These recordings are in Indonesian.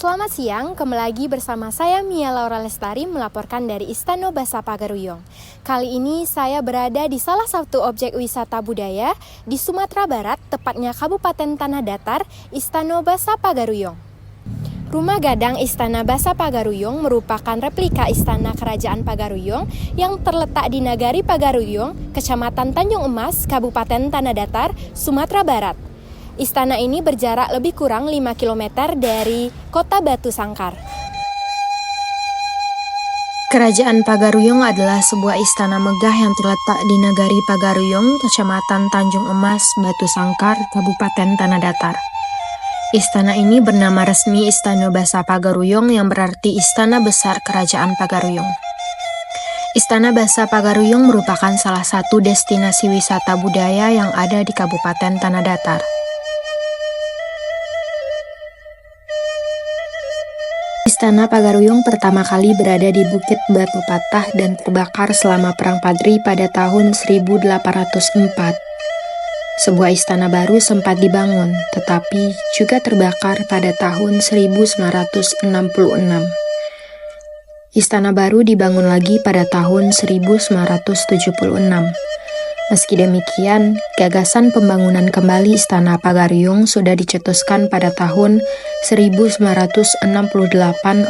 Selamat siang, kembali lagi bersama saya Mia Laura Lestari melaporkan dari Istana Basa Pagaruyung. Kali ini saya berada di salah satu objek wisata budaya di Sumatera Barat, tepatnya Kabupaten Tanah Datar, Istana Basa Pagaruyung. Rumah gadang Istana Basa Pagaruyung merupakan replika Istana Kerajaan Pagaruyung yang terletak di Nagari Pagaruyung, Kecamatan Tanjung Emas, Kabupaten Tanah Datar, Sumatera Barat. Istana ini berjarak lebih kurang 5 km dari kota Batu Sangkar. Kerajaan Pagaruyung adalah sebuah istana megah yang terletak di Nagari Pagaruyung, Kecamatan Tanjung Emas, Batu Sangkar, Kabupaten Tanah Datar. Istana ini bernama resmi Istana Basa Pagaruyung yang berarti Istana Besar Kerajaan Pagaruyung. Istana Basa Pagaruyung merupakan salah satu destinasi wisata budaya yang ada di Kabupaten Tanah Datar. Istana Pagaruyung pertama kali berada di Bukit Batu Patah dan terbakar selama Perang Padri pada tahun 1804. Sebuah istana baru sempat dibangun, tetapi juga terbakar pada tahun 1966. Istana baru dibangun lagi pada tahun 1976. Meski demikian, gagasan pembangunan kembali Istana Pagaruyung sudah dicetuskan pada tahun 1968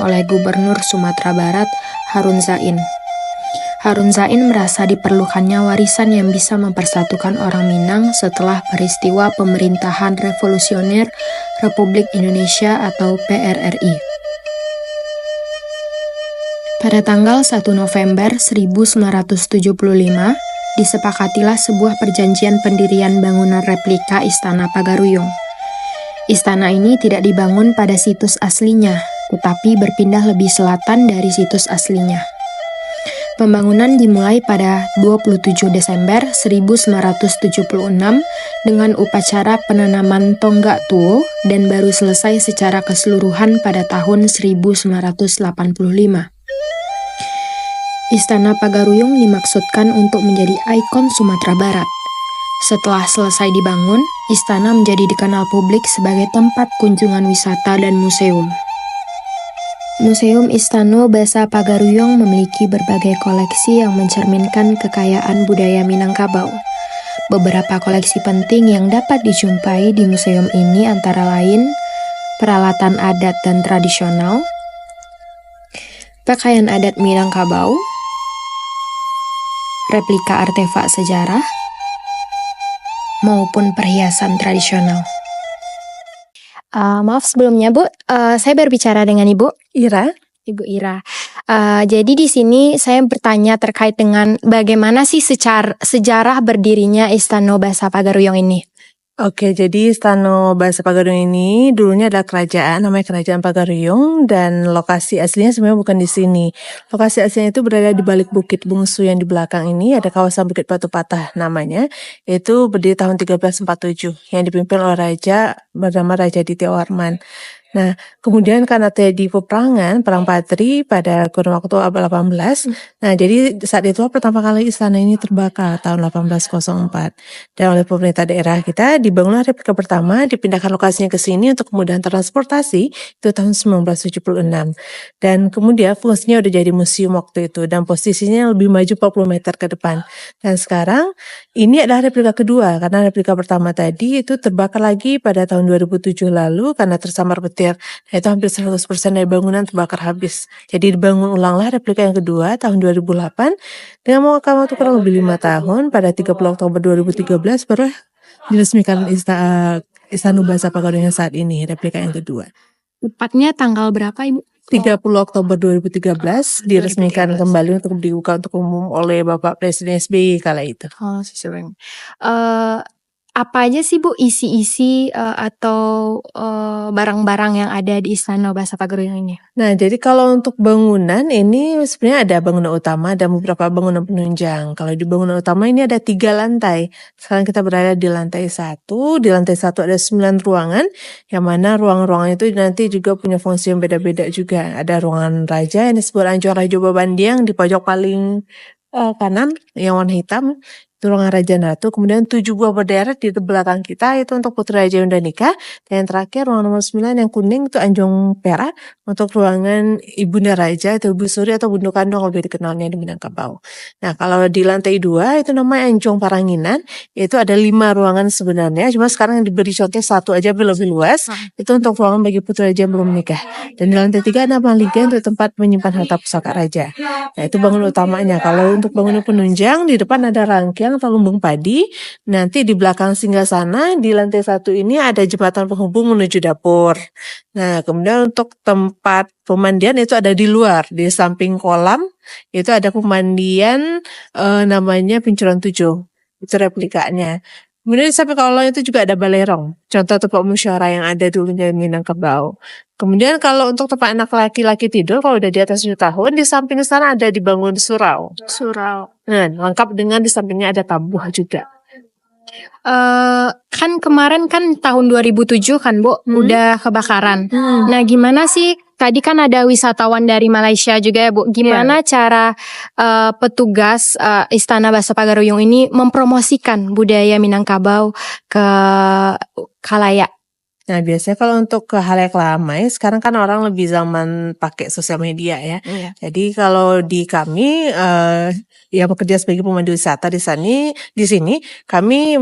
oleh Gubernur Sumatera Barat, Harun Zain. Harun Zain merasa diperlukannya warisan yang bisa mempersatukan orang Minang setelah peristiwa pemerintahan revolusioner Republik Indonesia atau PRRI. Pada tanggal 1 November 1975, disepakatilah sebuah perjanjian pendirian bangunan replika Istana Pagaruyung. Istana ini tidak dibangun pada situs aslinya, tetapi berpindah lebih selatan dari situs aslinya. Pembangunan dimulai pada 27 Desember 1976 dengan upacara penanaman tonggak tuo dan baru selesai secara keseluruhan pada tahun 1985. Istana Pagaruyung dimaksudkan untuk menjadi ikon Sumatera Barat. Setelah selesai dibangun, istana menjadi dikenal publik sebagai tempat kunjungan wisata dan museum. Museum Istana Basa Pagaruyung memiliki berbagai koleksi yang mencerminkan kekayaan budaya Minangkabau. Beberapa koleksi penting yang dapat dijumpai di museum ini antara lain peralatan adat dan tradisional, pakaian adat Minangkabau, replika artefak sejarah, maupun perhiasan tradisional. Maaf sebelumnya Bu, saya berbicara dengan Ibu Ira. Ibu Ira. Jadi di sini saya bertanya terkait dengan bagaimana sih sejarah berdirinya Istana Basa Pagaruyung ini. Oke, jadi Istana Basa Pagaruyung ini dulunya adalah kerajaan, namanya Kerajaan Pagaruyung, dan lokasi aslinya sebenarnya bukan di sini. Lokasi aslinya itu berada di balik Bukit Bungsu yang di belakang ini, ada kawasan Bukit Batu Patah namanya, itu berdiri tahun 1347, yang dipimpin oleh raja bernama Raja Ditya Warman. Nah, kemudian karena terjadi peperangan, Perang Padri pada kurun waktu abad 18, nah jadi saat itu pertama kali istana ini terbakar tahun 1804. Dan oleh pemerintah daerah kita dibangunlah replika pertama, dipindahkan lokasinya ke sini untuk kemudahan transportasi, itu tahun 1976. Dan kemudian fungsinya udah jadi museum waktu itu, dan posisinya lebih maju 40 meter ke depan. Dan sekarang ini adalah replika kedua, karena replika pertama tadi itu terbakar lagi pada tahun 2007 lalu karena tersambar petir. Nah, itu hampir 100% dari bangunan terbakar habis. Jadi dibangun ulanglah replika yang kedua tahun 2008 dengan memakan waktu kurang lebih 5 tahun. Pada 30 Oktober 2013 baru diresmikan Istana Basa Pagaruyung saat ini, replika yang kedua. Tepatnya tanggal berapa Ibu? 30 Oktober 2013 diresmikan kembali untuk dibuka untuk umum oleh Bapak Presiden SBY kala itu. Oh, sering. Apa aja sih Bu isi-isi atau barang-barang yang ada di Istana Basa Pagaruyung ini? Nah, jadi kalau untuk bangunan ini sebenarnya ada bangunan utama dan beberapa bangunan penunjang. Kalau di bangunan utama ini ada 3 lantai. Sekarang kita berada di lantai 1. Di lantai 1 ada 9 ruangan, yang mana ruang-ruangan itu nanti juga punya fungsi yang beda-beda juga. Ada ruangan raja yang disebut Ancor Raja Babandiang di pojok paling kanan yang warna hitam. itu ruangan Raja dan Ratu. Kemudian 7 buah berderet di belakang kita itu untuk Putri Raja Yunda nikah. Dan yang terakhir ruangan nomor 9 yang kuning itu Anjong Perak untuk ruangan Ibunda Raja atau Ibu Suri atau Bunda Kandung lebih dikenalnya di Minangkabau. Nah, kalau di lantai 2 itu namanya Anjong Paranginan, yaitu ada 5 ruangan sebenarnya, cuma sekarang yang diberi contoh 1 aja lebih luas, itu untuk ruangan bagi Putri Raja yang belum menikah. Dan di lantai 3 ada Maliga untuk tempat menyimpan harta pusaka Raja. Nah, itu bangunan utamanya. Kalau untuk bangunan penunjang, di depan ada rangkaian atau lumbung padi. Nanti di belakang singgasana, di lantai 1 ini ada jembatan penghubung menuju dapur. Nah, kemudian untuk tempat pemandian itu ada di luar, di samping kolam, itu ada pemandian namanya Pincuran 7. Itu replikanya. Kemudian di samping kolam itu juga ada balerong, contoh tempat musyawarah yang ada dulunya di Minangkabau. Kemudian kalau untuk tempat anak laki-laki tidur, kalau udah di atas 7 tahun, di samping sana ada dibangun surau. Nah, lengkap dengan di sampingnya ada tabuh juga. Kan kemarin kan tahun 2007 kan Bu, udah kebakaran. Nah, gimana sih? Tadi kan ada wisatawan dari Malaysia juga ya Bu. Gimana cara petugas Istana Bahasa Pagaruyung ini mempromosikan budaya Minangkabau ke khalayak? Nah, biasanya kalau untuk ke khalayak ramai, sekarang kan orang lebih zaman pakai sosial media ya. Jadi kalau di kami yang bekerja sebagai pemandu wisata di sini kami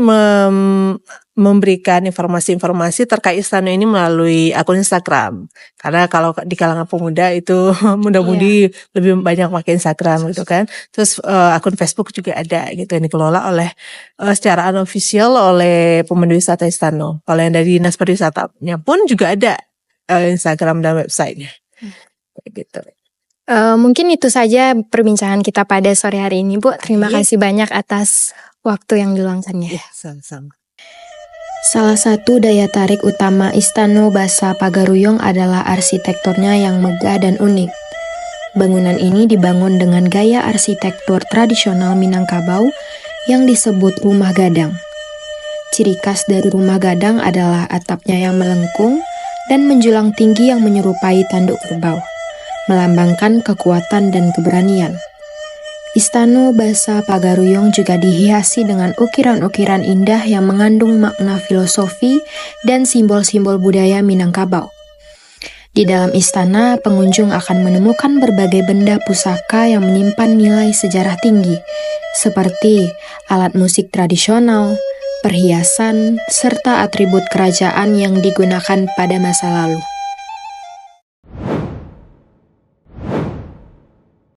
memberikan informasi-informasi terkait istana ini melalui akun Instagram. Karena kalau di kalangan pemuda itu muda-mudi lebih banyak pakai Instagram gitu kan. Terus akun Facebook juga ada gitu yang dikelola oleh secara unofficial oleh pemandu wisata istana. Kalau yang dari Dinas Pariwisatanya pun juga ada Instagram dan websitenya. Gitu. Mungkin itu saja perbincangan kita pada sore hari ini Bu. Terima kasih banyak atas waktu yang diluangkannya. Sama-sama. Salah satu daya tarik utama Istana Bahasa Pagaruyung adalah arsitekturnya yang megah dan unik. Bangunan ini dibangun dengan gaya arsitektur tradisional Minangkabau yang disebut rumah gadang. Ciri khas dari rumah gadang adalah atapnya yang melengkung dan menjulang tinggi yang menyerupai tanduk kerbau, melambangkan kekuatan dan keberanian. Istana Bahasa Pagaruyung juga dihiasi dengan ukiran-ukiran indah yang mengandung makna filosofi dan simbol-simbol budaya Minangkabau. Di dalam istana, pengunjung akan menemukan berbagai benda pusaka yang menyimpan nilai sejarah tinggi, seperti alat musik tradisional, perhiasan, serta atribut kerajaan yang digunakan pada masa lalu.